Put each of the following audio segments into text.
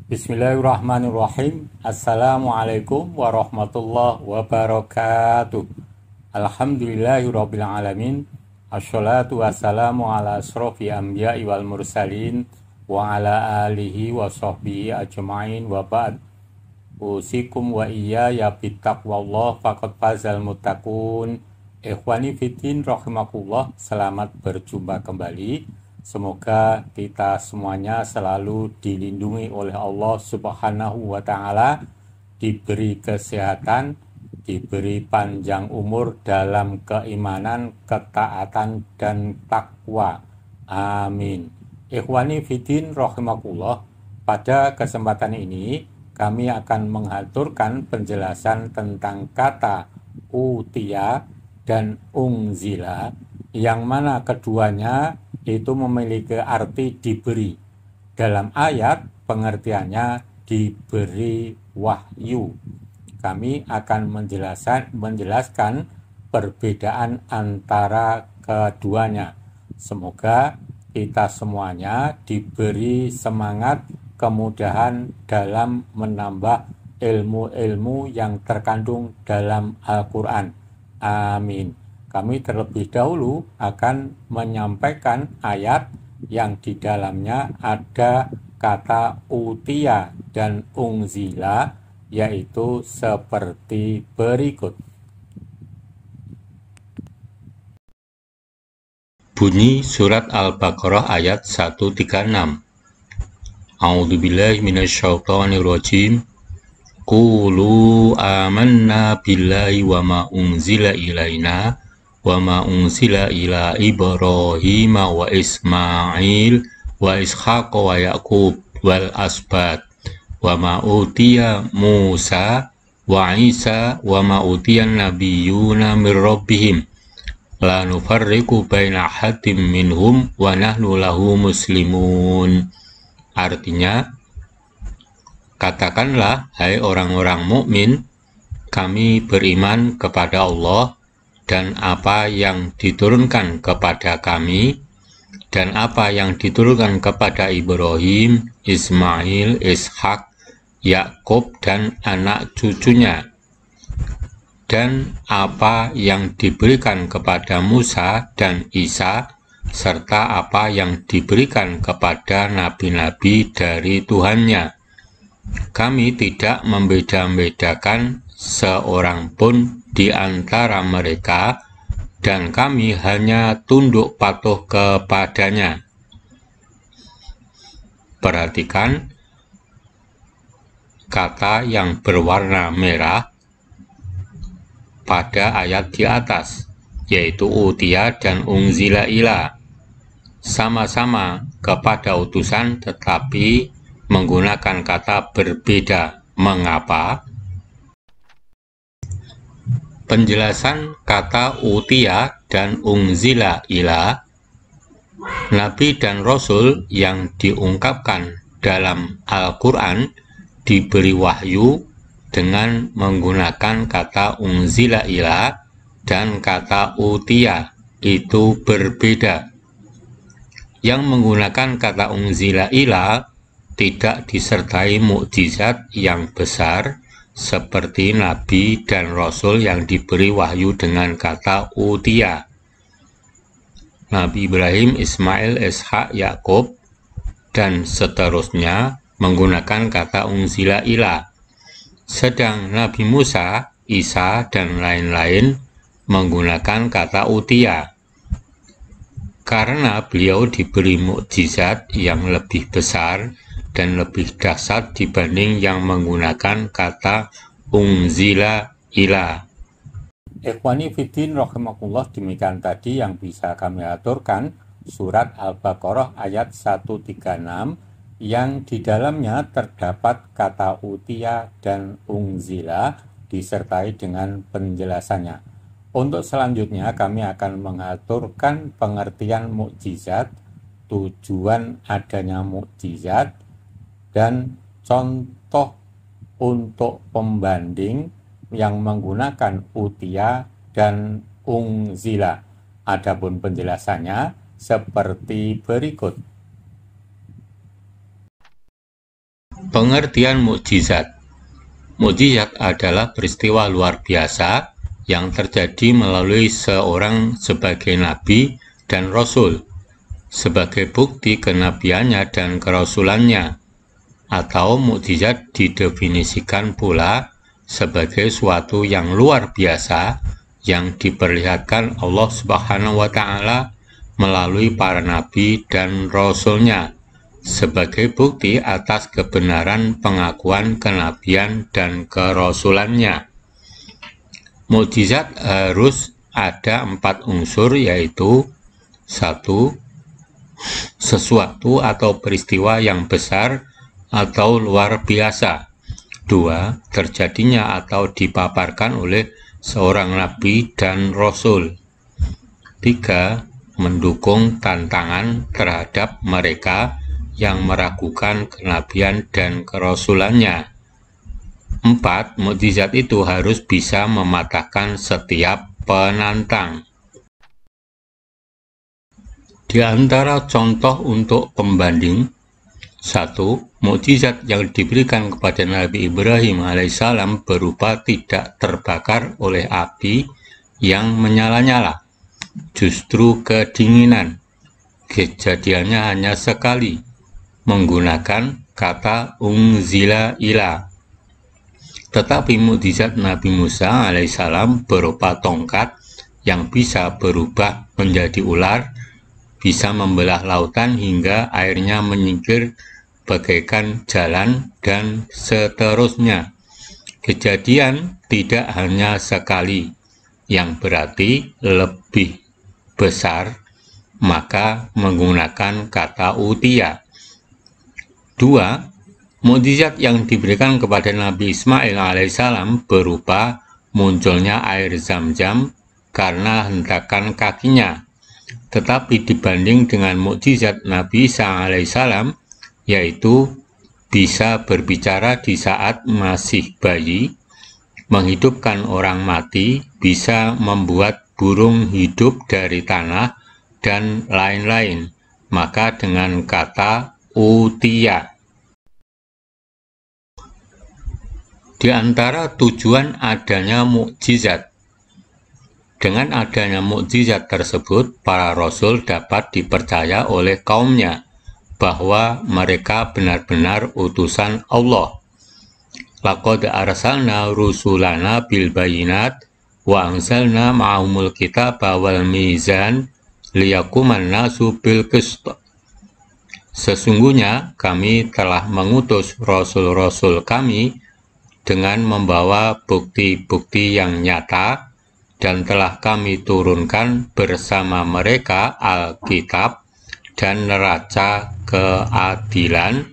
Bismillahirrahmanirrahim. Assalamualaikum warahmatullahi wabarakatuh. Alhamdulillahirrabbilalamin. Assalatu wassalamu ala asrofi anbiya'i wal mursalin wa ala alihi wa sahbihi ajma'in wa ba'd. Usikum wa iyaya bittaqwallah faqad fazal muttaqun. Ikhwani fiddin rahimakumullah, selamat berjumpa kembali. Semoga kita semuanya selalu dilindungi oleh Allah Subhanahu wa Ta'ala, diberi kesehatan, diberi panjang umur dalam keimanan, ketaatan, dan takwa. Amin. Ikhwani fiddin rahimakumullah, pada kesempatan ini kami akan mengaturkan penjelasan tentang kata utiya dan unzila, yang mana keduanya itu memiliki arti diberi. Dalam ayat pengertiannya diberi wahyu. Kami akan menjelaskan perbedaan antara keduanya. Semoga kita semuanya diberi semangat, kemudahan dalam menambah ilmu-ilmu yang terkandung dalam Al-Quran. Amin. Kami terlebih dahulu akan menyampaikan ayat yang di dalamnya ada kata utiya dan unzila, yaitu seperti berikut. Bunyi surat Al-Baqarah ayat 136. A'udzubillahi minasyaitonirrajim. Qulu amanna billahi wa ma unzila ilaina wa ma unzila ila Ibrahim wa Ismail wa Ishaq wa Yaqub wal asbat wa ma utiya Musa wa Isa wa ma utiya nabiyuna min rabbihim la nufarriqu baina ahadin minhum wa nahnu lahu muslimun. Artinya, katakanlah, hai orang-orang mukmin, kami beriman kepada Allah dan apa yang diturunkan kepada kami, dan apa yang diturunkan kepada Ibrahim, Ismail, Ishak, Yakub, dan anak cucunya, dan apa yang diberikan kepada Musa dan Isa, serta apa yang diberikan kepada nabi-nabi dari Tuhannya. Kami tidak membeda-bedakan seorang pun di antara mereka, dan kami hanya tunduk patuh kepadanya. Perhatikan kata yang berwarna merah pada ayat di atas, yaitu utiya dan unzila ila. Sama-sama kepada utusan, tetapi menggunakan kata berbeda. Mengapa? Penjelasan kata utiya dan unzila ila. Nabi dan Rasul yang diungkapkan dalam Al-Quran diberi wahyu dengan menggunakan kata unzila ila, dan kata utiya itu berbeda. Yang menggunakan kata unzila ila tidak disertai mukjizat yang besar seperti Nabi dan Rasul yang diberi wahyu dengan kata utiya. Nabi Ibrahim, Ismail, Ishak, Yakub, dan seterusnya menggunakan kata unzila ila. Sedang Nabi Musa, Isa, dan lain-lain menggunakan kata utiya. Karena beliau diberi mukjizat yang lebih besar dan lebih dahsyat dibanding yang menggunakan kata unzila ila. Ikhwani fiddin rahimakumullah, demikian tadi yang bisa kami aturkan surat Al-Baqarah ayat 136, yang di dalamnya terdapat kata utiya dan unzila disertai dengan penjelasannya. Untuk selanjutnya kami akan mengaturkan pengertian mukjizat, tujuan adanya mukjizat, dan contoh untuk pembanding yang menggunakan utiya dan unzila. Adapun penjelasannya seperti berikut. Pengertian mukjizat. Mukjizat adalah peristiwa luar biasa yang terjadi melalui seorang sebagai nabi dan rasul, sebagai bukti kenabiannya dan kerasulannya. Atau mukjizat didefinisikan pula sebagai suatu yang luar biasa yang diperlihatkan Allah Subhanahu wa Ta'ala melalui para nabi dan rasulnya sebagai bukti atas kebenaran pengakuan kenabian dan kerasulannya. Mukjizat harus ada 4 unsur, yaitu 1. Sesuatu atau peristiwa yang besar atau luar biasa. 2. Terjadinya atau dipaparkan oleh seorang nabi dan rasul. 3. Mendukung tantangan terhadap mereka yang meragukan kenabian dan kerasulannya. 4. Mukjizat itu harus bisa mematahkan setiap penantang. Di antara contoh untuk pembanding, 1. Mukjizat yang diberikan kepada Nabi Ibrahim alaihissalam berupa tidak terbakar oleh api yang menyala-nyala, justru kedinginan. Kejadiannya hanya sekali, menggunakan kata unzila ila. Tetapi mukjizat Nabi Musa alaihissalam berupa tongkat yang bisa berubah menjadi ular, bisa membelah lautan hingga airnya menyingkir bagaikan jalan, dan seterusnya. Kejadian tidak hanya sekali, yang berarti lebih besar, maka menggunakan kata utia. 2. Mukjizat yang diberikan kepada Nabi Ismail alaihissalam berupa munculnya air Zam-Zam karena hentakan kakinya. Tetapi dibanding dengan mukjizat Nabi Isa alaihissalam, yaitu bisa berbicara di saat masih bayi, menghidupkan orang mati, bisa membuat burung hidup dari tanah, dan lain-lain, maka dengan kata utia. Di antara tujuan adanya mukjizat. Dengan adanya mukjizat tersebut, para rasul dapat dipercaya oleh kaumnya bahwa mereka benar-benar utusan Allah. Laqad arsalna rusulana bil bayinat wa anzalna ma'ahumul kitaba wal mizan liyaquman nasu bil qist. Sesungguhnya kami telah mengutus rasul-rasul kami dengan membawa bukti-bukti yang nyata, dan telah kami turunkan bersama mereka Alkitab dan neraca keadilan,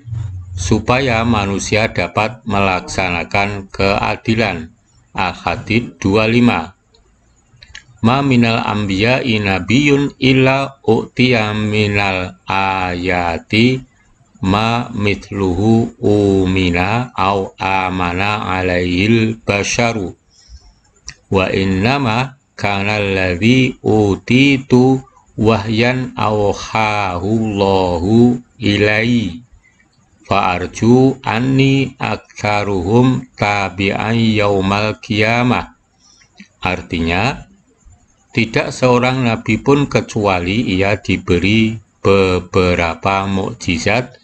supaya manusia dapat melaksanakan keadilan. Al-Hadid 25. Ma minal anbiya'i nabiyyun illa u'tiya minal ayati ma mithluhu umina au amana alaihil basharu wa innama kana alladhi utitu wahyan awhahu Allahu ilai fa arju anni aktsaruhum tabi'an yaumal qiyamah. Artinya, tidak seorang nabi pun kecuali ia diberi beberapa mukjizat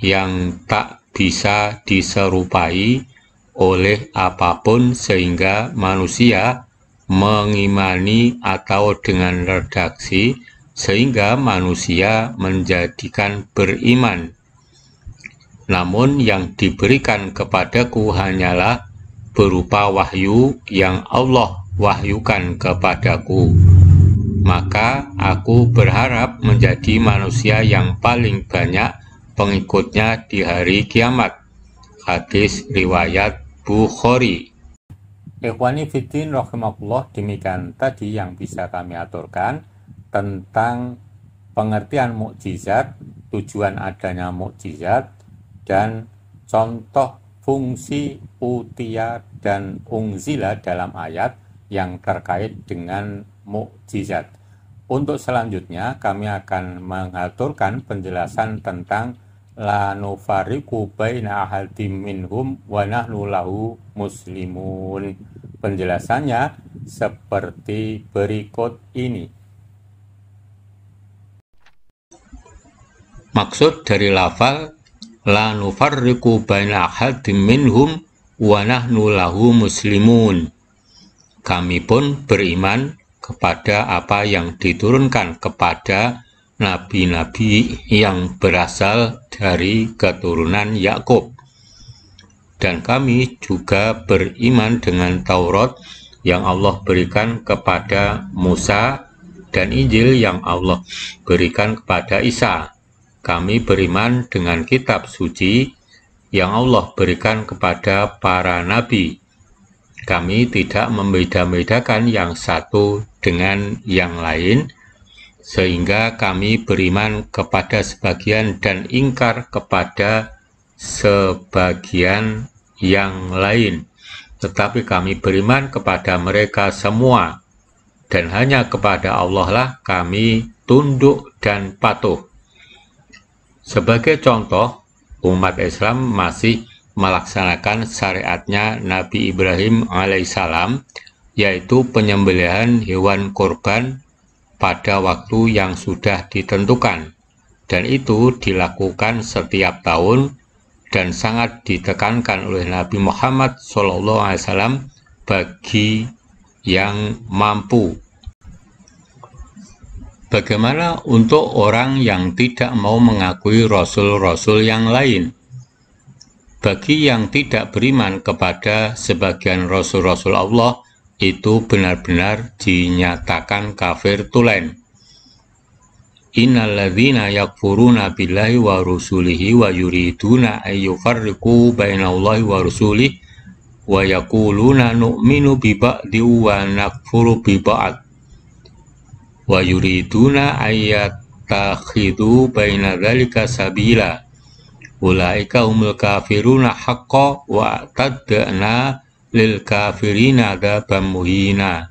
yang tak bisa diserupai oleh apapun, sehingga manusia mengimani atau dengan redaksi sehingga manusia menjadikan beriman. Namun yang diberikan kepadaku hanyalah berupa wahyu yang Allah wahyukan kepadaku. Maka aku berharap menjadi manusia yang paling banyak pengikutnya di hari kiamat. Hadis riwayat Bukhari. Ikhwani fiddin rahimakumullah, demikian tadi yang bisa kami aturkan tentang pengertian mukjizat, tujuan adanya mukjizat, dan contoh fungsi utia dan unzila dalam ayat yang terkait dengan mukjizat. Untuk selanjutnya kami akan mengaturkan penjelasan tentang la nufariqu baina ahadin minhum wa nahnu lahu muslimun. Penjelasannya seperti berikut ini. Maksud dari lafal la nufarriqu baina ahadin minhum wa nahnu lahu muslimun. Kami pun beriman kepada apa yang diturunkan kepada nabi-nabi yang berasal dari keturunan Yakub. Dan kami juga beriman dengan Taurat yang Allah berikan kepada Musa dan Injil yang Allah berikan kepada Isa. Kami beriman dengan kitab suci yang Allah berikan kepada para nabi. Kami tidak membeda-bedakan yang satu dengan yang lain, sehingga kami beriman kepada sebagian dan ingkar kepada sebagian yang lain. Tetapi kami beriman kepada mereka semua, dan hanya kepada Allah lah kami tunduk dan patuh. Sebagai contoh, umat Islam masih melaksanakan syariatnya Nabi Ibrahim alaihissalam, yaitu penyembelihan hewan kurban pada waktu yang sudah ditentukan, dan itu dilakukan setiap tahun dan sangat ditekankan oleh Nabi Muhammad SAW bagi yang mampu. Bagaimana untuk orang yang tidak mau mengakui rasul-rasul yang lain? Bagi yang tidak beriman kepada sebagian rasul-rasul Allah, itu benar-benar dinyatakan kafir tulen. Innalladzina yakfuruna billahi wa rusulihi wa yuriduna ayyufarriqu bainallahi wa rusulihi wa yaquluna nu'minu bi ba'di wa nakfuru bi ba'd wa yuriduna ayyattakhidhu baina dzalika sabila ulaika humul kafiruna haqqan wa a'tadna lil kafirina adzaban muhina.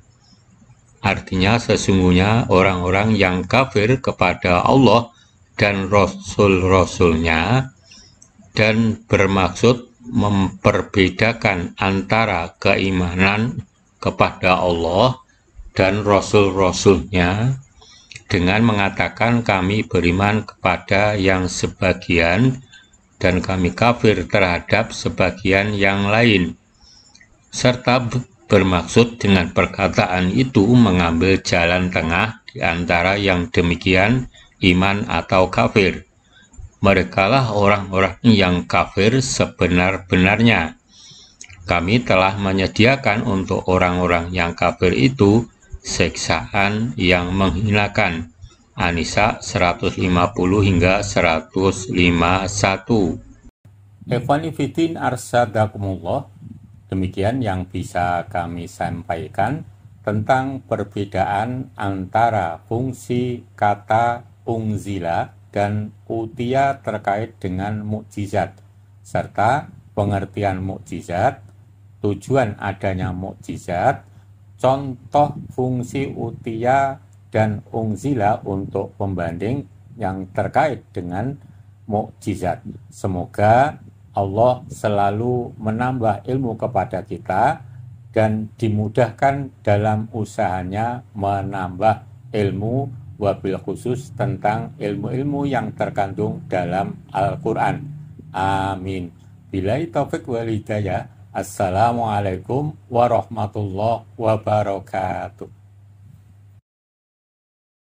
Artinya sesungguhnya orang-orang yang kafir kepada Allah dan Rasul-Rasulnya dan bermaksud memperbedakan antara keimanan kepada Allah dan Rasul-Rasulnya dengan mengatakan kami beriman kepada yang sebagian dan kami kafir terhadap sebagian yang lain, serta bermaksud dengan perkataan itu mengambil jalan tengah di antara yang demikian iman atau kafir. Merekalah orang-orang yang kafir sebenar-benarnya. Kami telah menyediakan untuk orang-orang yang kafir itu siksaan yang menghinakan. An-Nisa 150 hingga 151. Ikhwani fiddin arsadakumullah. Demikian yang bisa kami sampaikan tentang perbedaan antara fungsi kata unzila dan utia terkait dengan mukjizat, serta pengertian mukjizat, tujuan adanya mukjizat, contoh fungsi utia dan unzila untuk pembanding yang terkait dengan mukjizat. Semoga Allah selalu menambah ilmu kepada kita dan dimudahkan dalam usahanya menambah ilmu, wabil khusus tentang ilmu-ilmu yang terkandung dalam Al-Quran. Amin. Billahi taufiq wal hidayah. Assalamualaikum warahmatullahi wabarakatuh.